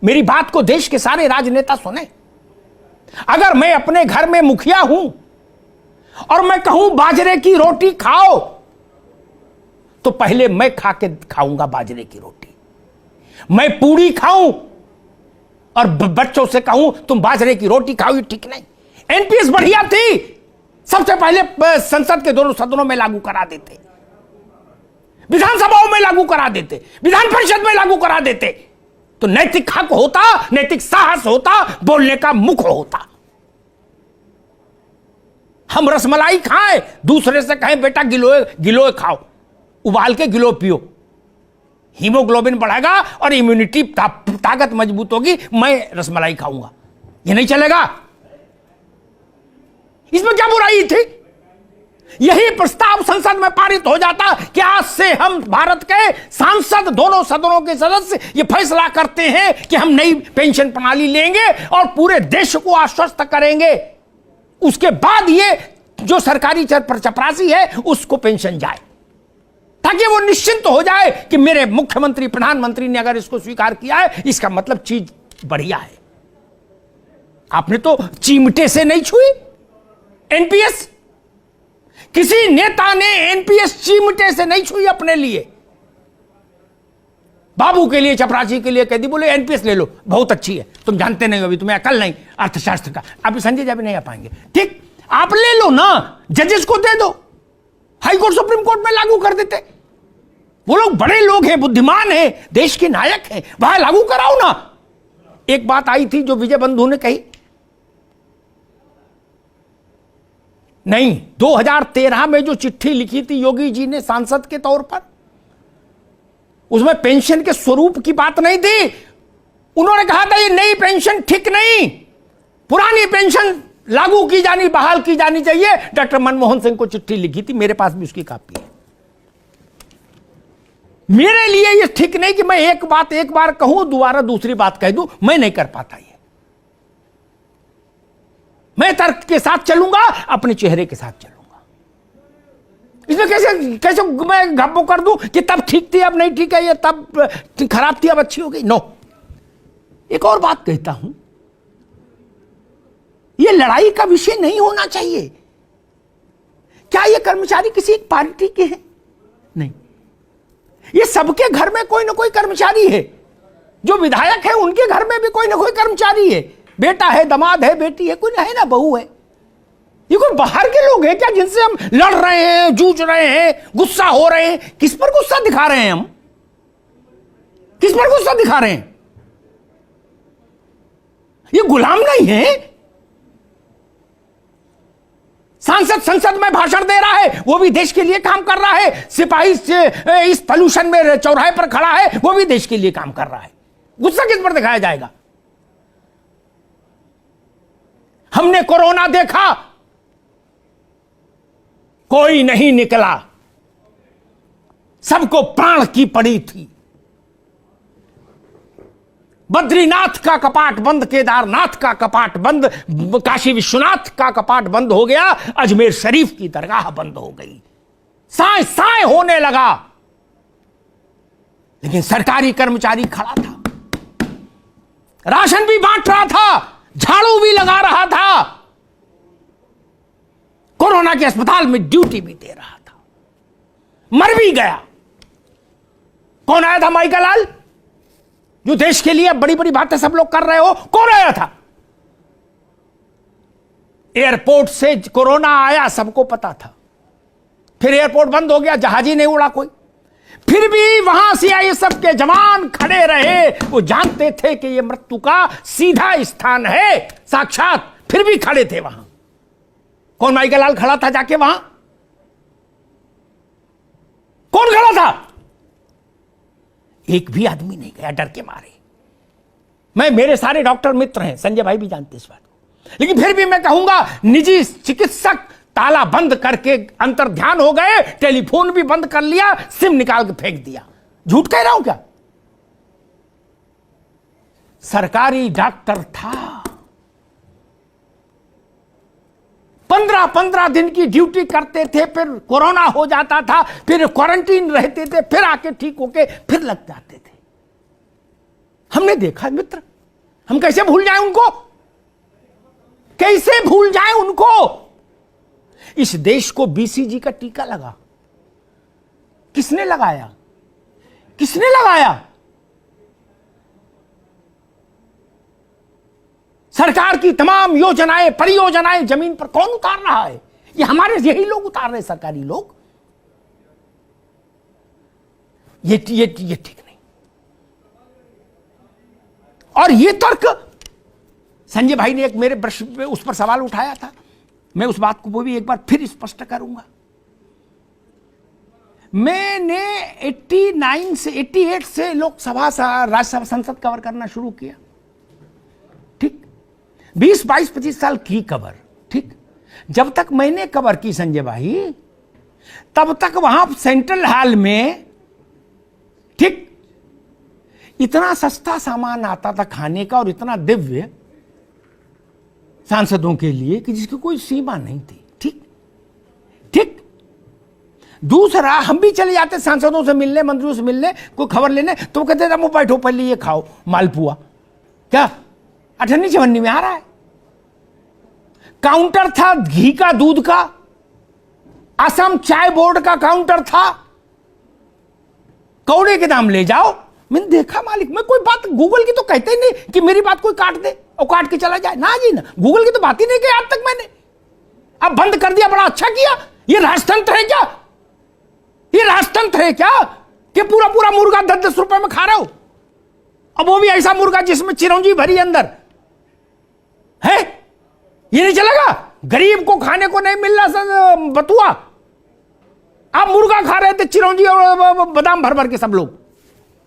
मेरी बात को देश के सारे राजनेता सुने। अगर मैं अपने घर में मुखिया हूं और मैं कहूं बाजरे की रोटी खाओ, तो पहले मैं खा के खाऊंगा बाजरे की रोटी। मैं पूड़ी खाऊं और बच्चों से कहूं तुम बाजरे की रोटी खाओ, ये ठीक नहीं। एनपीएस बढ़िया थी, सबसे पहले संसद के दोनों सदनों में लागू करा देते, विधानसभाओं में लागू करा देते, विधान परिषद में लागू करा देते, तो नैतिक हक होता, नैतिक साहस होता, बोलने का मुख होता। हम रसमलाई खाएं, दूसरे से कहें बेटा गिलोय गिलोय खाओ, उबाल के गिलो पियो, हीमोग्लोबिन बढ़ेगा और इम्यूनिटी ताकत मजबूत होगी, मैं रसमलाई खाऊंगा, ये नहीं चलेगा। इसमें क्या बुराई थी? यही प्रस्ताव संसद में पारित हो जाता कि आज से हम भारत के सांसद, दोनों सदनों के सदस्य ये फैसला करते हैं कि हम नई पेंशन प्रणाली लेंगे और पूरे देश को आश्वस्त करेंगे। उसके बाद ये जो सरकारी चपरासी है उसको पेंशन जाए, ताकि वो निश्चिंत हो जाए कि मेरे मुख्यमंत्री, प्रधानमंत्री ने अगर इसको स्वीकार किया है, इसका मतलब चीज बढ़िया है। आपने तो चिमटे से नहीं छुई एनपीएस, किसी नेता ने एनपीएस चिमटे से नहीं छुई अपने लिए। बाबू के लिए, चपरासी के लिए कह दी, बोले एनपीएस ले लो, बहुत अच्छी है, तुम जानते नहीं, अभी तुम्हें अकल नहीं अर्थशास्त्र का, अभी संजय जी भी नहीं आ पाएंगे, ठीक, आप ले लो ना, जजेस को दे दो, हाई कोर्ट सुप्रीम कोर्ट में लागू कर देते। वो लोग बड़े लोग हैं, बुद्धिमान हैं, देश के नायक हैं, वहां लागू कराओ ना। एक बात आई थी जो विजय बंधु ने कही, नहीं, 2013 में जो चिट्ठी लिखी थी योगी जी ने सांसद के तौर पर, उसमें पेंशन के स्वरूप की बात नहीं थी। उन्होंने कहा था ये नई पेंशन ठीक नहीं, पुरानी पेंशन लागू की जानी, बहाल की जानी चाहिए। डॉक्टर मनमोहन सिंह को चिट्ठी लिखी थी, मेरे पास भी उसकी कॉपी है। मेरे लिए ये ठीक नहीं कि मैं एक बात एक बार कहूं, दोबारा दूसरी बात कह दूं, मैं नहीं कर पाता ये। मैं तर्क के साथ चलूंगा, अपने चेहरे के साथ चलूंगा। इसमें कैसे कैसे मैं घब्बो कर दूं कि तब ठीक थी अब नहीं ठीक है, ये तब खराब थी अब अच्छी हो गई। नो, एक और बात कहता हूं, ये लड़ाई का विषय नहीं होना चाहिए। क्या ये कर्मचारी किसी एक पार्टी के हैं? नहीं, ये सबके घर में कोई ना कोई कर्मचारी है। जो विधायक है उनके घर में भी कोई ना कोई कर्मचारी है, बेटा है, दामाद है, बेटी है, कोई है ना, बहू है। ये कोई बाहर के लोग हैं क्या जिनसे हम लड़ रहे हैं, जूझ रहे हैं, गुस्सा हो रहे हैं? किस पर गुस्सा दिखा रहे हैं हम? किस पर गुस्सा दिखा रहे हैं? ये गुलाम नहीं है। सांसद संसद में भाषण दे रहा है, वो भी देश के लिए काम कर रहा है। सिपाही से इस पोल्यूशन में चौराहे पर खड़ा है, वो भी देश के लिए काम कर रहा है। गुस्सा किस पर दिखाया जाएगा? हमने कोरोना देखा, कोई नहीं निकला, सबको प्राण की पड़ी थी। बद्रीनाथ का कपाट बंद, केदारनाथ का कपाट बंद, काशी विश्वनाथ का कपाट बंद हो गया, अजमेर शरीफ की दरगाह बंद हो गई, साए साए होने लगा। लेकिन सरकारी कर्मचारी खड़ा था, राशन भी बांट रहा था, झाड़ू भी लगा रहा था, कोरोना के अस्पताल में ड्यूटी भी दे रहा था, मर भी गया। कौन आया था? माइकल लाल, जो देश के लिए बड़ी बड़ी बातें सब लोग कर रहे हो, कौन आया था? एयरपोर्ट से कोरोना आया, सबको पता था, फिर एयरपोर्ट बंद हो गया, जहाज ही नहीं उड़ा कोई, फिर भी वहां सीआईएसएफ के जवान खड़े रहे। वो जानते थे कि यह मृत्यु का सीधा स्थान है साक्षात, फिर भी खड़े थे वहां। कौन माइकल लाल खड़ा था जाके वहां? कौन खड़ा था? एक भी आदमी नहीं गया डर के मारे। मेरे सारे डॉक्टर मित्र हैं, संजय भाई भी जानते इस बात को, लेकिन फिर भी मैं कहूंगा, निजी चिकित्सक ताला बंद करके अंतर ध्यान हो गए, टेलीफोन भी बंद कर लिया, सिम निकाल के फेंक दिया। झूठ कह रहा हूं क्या? सरकारी डॉक्टर था, 15-15 दिन की ड्यूटी करते थे, फिर कोरोना हो जाता था, फिर क्वारंटीन रहते थे, फिर आके ठीक होके फिर लग जाते थे। हमने देखा मित्र, हम कैसे भूल जाएं उनको? कैसे भूल जाएं उनको? इस देश को बीसीजी का टीका लगा, किसने लगाया? किसने लगाया? सरकार की तमाम योजनाएं, परियोजनाएं जमीन पर कौन उतार रहा है? ये हमारे यही लोग उतार रहे, सरकारी लोग। ये ठीक नहीं। और ये तर्क संजय भाई ने एक मेरे प्रश्न पे उस पर सवाल उठाया था, मैं उस बात को वो भी एक बार फिर स्पष्ट करूंगा। मैंने 89 से 88 से लोकसभा राज्यसभा संसद कवर करना शुरू किया, ठीक, 20, 22, 25 साल की कवर, ठीक। जब तक मैंने कवर की संजय भाई, तब तक वहां सेंट्रल हॉल में, ठीक, इतना सस्ता सामान आता था खाने का और इतना दिव्य सांसदों के लिए कि जिसकी कोई सीमा नहीं थी, ठीक ठीक। दूसरा, हम भी चले जाते सांसदों से मिलने, मंत्रियों से मिलने, कोई खबर लेने, तो वो कहते थे बैठो पहले ये खाओ मालपुआ, क्या 98-94 में आ रहा है। काउंटर था घी का, दूध का, असम चाय बोर्ड का काउंटर था, कौड़े के दाम ले जाओ। मैंने देखा मालिक, मैं कोई बात गूगल की तो कहते ही नहीं कि मेरी बात कोई काट दे और काट के चला जाए, ना जी ना, गूगल की तो बात ही नहीं की आज तक मैंने। अब बंद कर दिया, बड़ा अच्छा किया। ये राजतंत्र है क्या? ये राजतंत्र है क्या कि पूरा पूरा मुर्गा 10-10 रुपए में खा रहे हो? अब वो भी ऐसा मुर्गा जिसमें चिरौंजी भरी अंदर है। ये नहीं चलेगा? गरीब को खाने को नहीं मिल रहा बतुआ, आप मुर्गा खा रहे थे चिरौंजी और बादाम भर भर के सब लोग।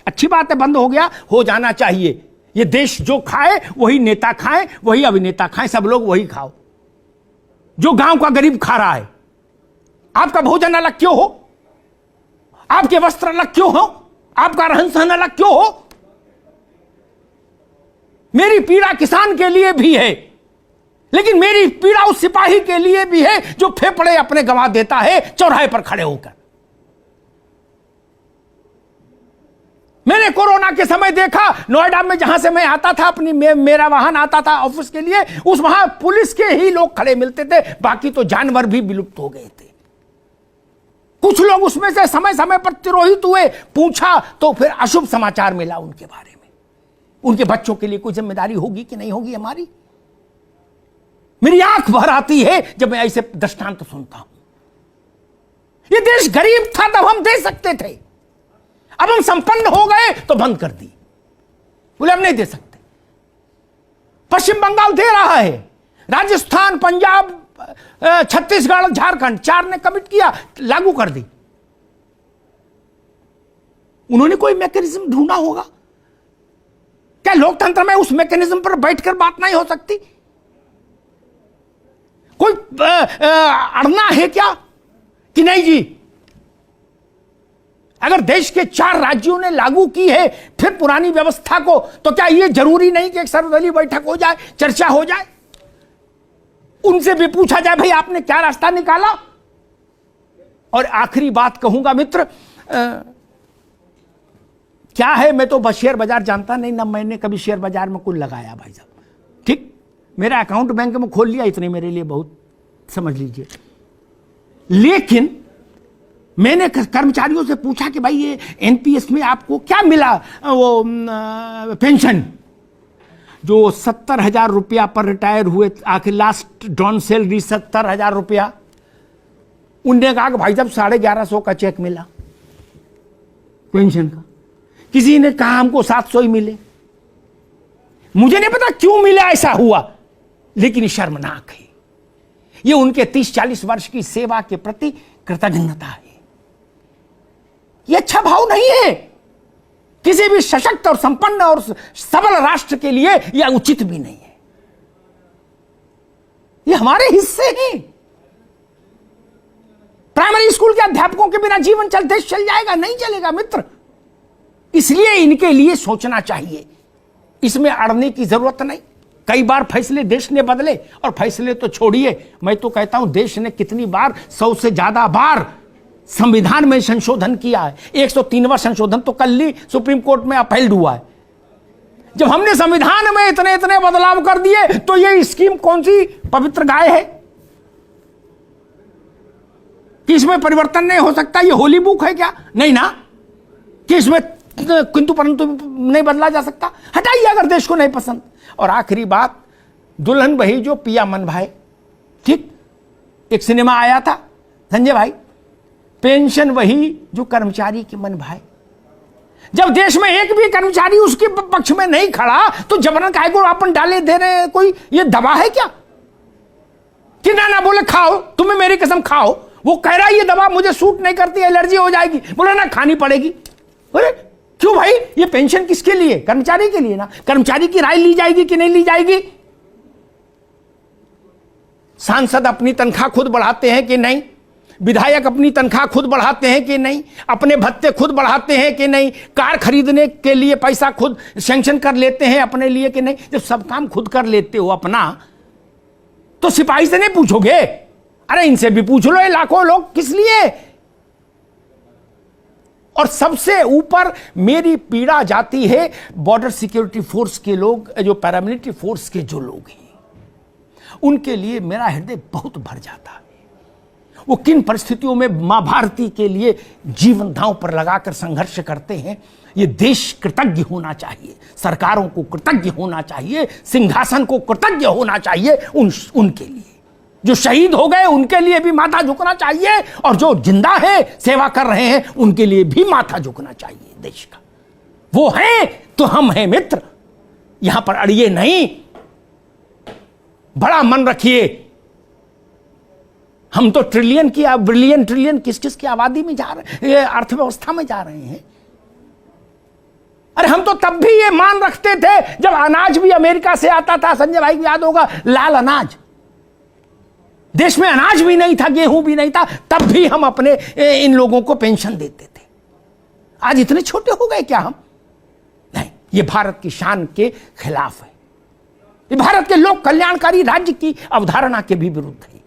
अच्छी बात है, बंद हो गया, हो जाना चाहिए। ये देश जो खाए वही नेता खाए, वही अभिनेता खाए, सब लोग वही खाओ जो गांव का गरीब खा रहा है। आपका भोजन अलग क्यों हो? आपके वस्त्र अलग क्यों हो? आपका रहन सहन अलग क्यों हो? मेरी पीड़ा किसान के लिए भी है, लेकिन मेरी पीड़ा उस सिपाही के लिए भी है जो फेफड़े अपने गंवा देता है चौराहे पर खड़े होकर। मैंने कोरोना के समय देखा, नोएडा में जहां से मैं आता था, अपनी मेरा वाहन आता था ऑफिस के लिए, उस वहां पुलिस के ही लोग खड़े मिलते थे, बाकी तो जानवर भी विलुप्त हो गए थे। कुछ लोग उसमें से समय समय पर तिरोहित हुए, पूछा तो फिर अशुभ समाचार मिला उनके बारे में। उनके बच्चों के लिए कोई जिम्मेदारी होगी कि नहीं होगी हमारी? मेरी आंख भर आती है जब मैं ऐसे दृष्टांत सुनता हूं। ये देश गरीब था तब हम दे सकते थे, अब हम संपन्न हो गए तो बंद कर दी, बोले हम नहीं दे सकते। पश्चिम बंगाल दे रहा है, राजस्थान, पंजाब, छत्तीसगढ़, झारखंड, 4 ने कमिट किया, लागू कर दी। उन्होंने कोई मैकेनिज्म ढूंढा होगा। क्या लोकतंत्र में उस मैकेनिज्म पर बैठकर बात नहीं हो सकती? कोई अड़ना है क्या कि नहीं जी? अगर देश के 4 राज्यों ने लागू की है फिर पुरानी व्यवस्था को, तो क्या यह जरूरी नहीं कि एक सर्वदलीय बैठक हो जाए, चर्चा हो जाए, उनसे भी पूछा जाए भाई आपने क्या रास्ता निकाला? और आखिरी बात कहूंगा मित्र, क्या है, मैं तो शेयर बाजार जानता नहीं ना, मैंने कभी शेयर बाजार में कुछ लगाया भाई साहब, ठीक, मेरा अकाउंट बैंक में खोल लिया, इतने मेरे लिए बहुत, समझ लीजिए। लेकिन मैंने कर्मचारियों से पूछा कि भाई ये एनपीएस में आपको क्या मिला, वो पेंशन जो 70,000 रुपया पर रिटायर हुए, आखिर लास्ट डॉन सैलरी 70,000 रुपया। उनने कहा कि भाई साहब 1150 का चेक मिला पेंशन का। किसी ने कहा हमको 700 ही मिले। मुझे नहीं पता क्यों मिला, ऐसा हुआ, लेकिन शर्मनाक है। ये उनके 30-40 वर्ष की सेवा के प्रति कृतज्ञता है। ये अच्छा भाव नहीं है किसी भी सशक्त और संपन्न और सबल राष्ट्र के लिए, यह उचित भी नहीं है। ये हमारे हिस्से हैं। प्राइमरी स्कूल के अध्यापकों के बिना जीवन देश चल जाएगा? नहीं चलेगा मित्र। इसलिए इनके लिए सोचना चाहिए, इसमें अड़ने की जरूरत नहीं। कई बार फैसले देश ने बदले, और फैसले तो छोड़िए, मैं तो कहता हूं देश ने कितनी बार, 100 से ज्यादा बार संविधान में संशोधन किया है। 103वां संशोधन तो कल ही सुप्रीम कोर्ट में अपील्ड हुआ है। जब हमने संविधान में इतने इतने बदलाव कर दिए तो ये स्कीम कौन सी पवित्र गाय है कि इसमें परिवर्तन नहीं हो सकता? ये होली बुक है क्या? नहीं ना, कि इसमें किंतु परंतु नहीं बदला जा सकता। हटाइए अगर देश को नहीं पसंद। और आखिरी बात, दुल्हन वही जो पिया मन भाई। ठीक, एक सिनेमा आया था संजय भाई, पेंशन वही जो कर्मचारी के मन भाई। जब देश में एक भी कर्मचारी उसके पक्ष में नहीं खड़ा तो जबरन काय को अपन डाले दे रहे हैं? कोई ये दवा है क्या कि ना बोले खाओ, तुम्हें मेरी कसम खाओ। वो कह रहा है ये दवा मुझे सूट नहीं करती, एलर्जी हो जाएगी, बोले ना खानी पड़ेगी। अरे क्यों भाई? ये पेंशन किसके लिए? कर्मचारी के लिए ना। कर्मचारी की राय ली जाएगी कि नहीं ली जाएगी? सांसद अपनी तनख्वाह खुद बढ़ाते हैं कि नहीं? विधायक अपनी तनख्वाह खुद बढ़ाते हैं कि नहीं? अपने भत्ते खुद बढ़ाते हैं कि नहीं? कार खरीदने के लिए पैसा खुद सैंक्शन कर लेते हैं अपने लिए कि नहीं? जब सब काम खुद कर लेते हो अपना, तो सिपाही से नहीं पूछोगे? अरे इनसे भी पूछ लो, ये लाखों लोग किस लिए? और सबसे ऊपर मेरी पीड़ा जाती है बॉर्डर सिक्योरिटी फोर्स के लोग, जो पैरामिलिट्री फोर्स के जो लोग हैं, उनके लिए मेरा हृदय बहुत भर जाता है। वो किन परिस्थितियों में मां भारती के लिए जीवन दांव पर लगाकर संघर्ष करते हैं। ये देश कृतज्ञ होना चाहिए, सरकारों को कृतज्ञ होना चाहिए, सिंहासन को कृतज्ञ होना चाहिए उनके लिए। जो शहीद हो गए उनके लिए भी माथा झुकना चाहिए, और जो जिंदा है सेवा कर रहे हैं उनके लिए भी माथा झुकना चाहिए देश का। वो हैं तो हम हैं मित्र, यहां पर अड़िए नहीं। बड़ा मन रखिए, हम तो ट्रिलियन की बिलियन ट्रिलियन किस किस की आबादी में जा रहे हैं, अर्थव्यवस्था में जा रहे हैं। अरे हम तो तब भी ये मान रखते थे जब अनाज भी अमेरिका से आता था, संजय भाई को याद होगा, लाल अनाज। देश में अनाज भी नहीं था, गेहूं भी नहीं था, तब भी हम अपने इन लोगों को पेंशन देते थे। आज इतने छोटे हो गए क्या हम? नहीं, ये भारत की शान के खिलाफ है, ये भारत के लोक कल्याणकारी राज्य की अवधारणा के भी विरुद्ध है।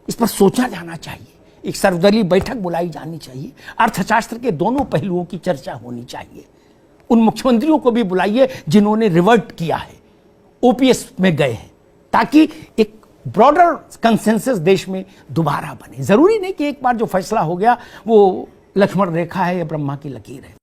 इस पर सोचा जाना चाहिए, एक सर्वदलीय बैठक बुलाई जानी चाहिए, अर्थशास्त्र के दोनों पहलुओं की चर्चा होनी चाहिए। उन मुख्यमंत्रियों को भी बुलाइए जिन्होंने रिवर्ट किया है, ओपीएस में गए हैं, ताकि एक ब्रॉडर कंसेंसस देश में दोबारा बने। जरूरी नहीं कि एक बार जो फैसला हो गया वो लक्ष्मण रेखा है या ब्रह्मा की लकीर है।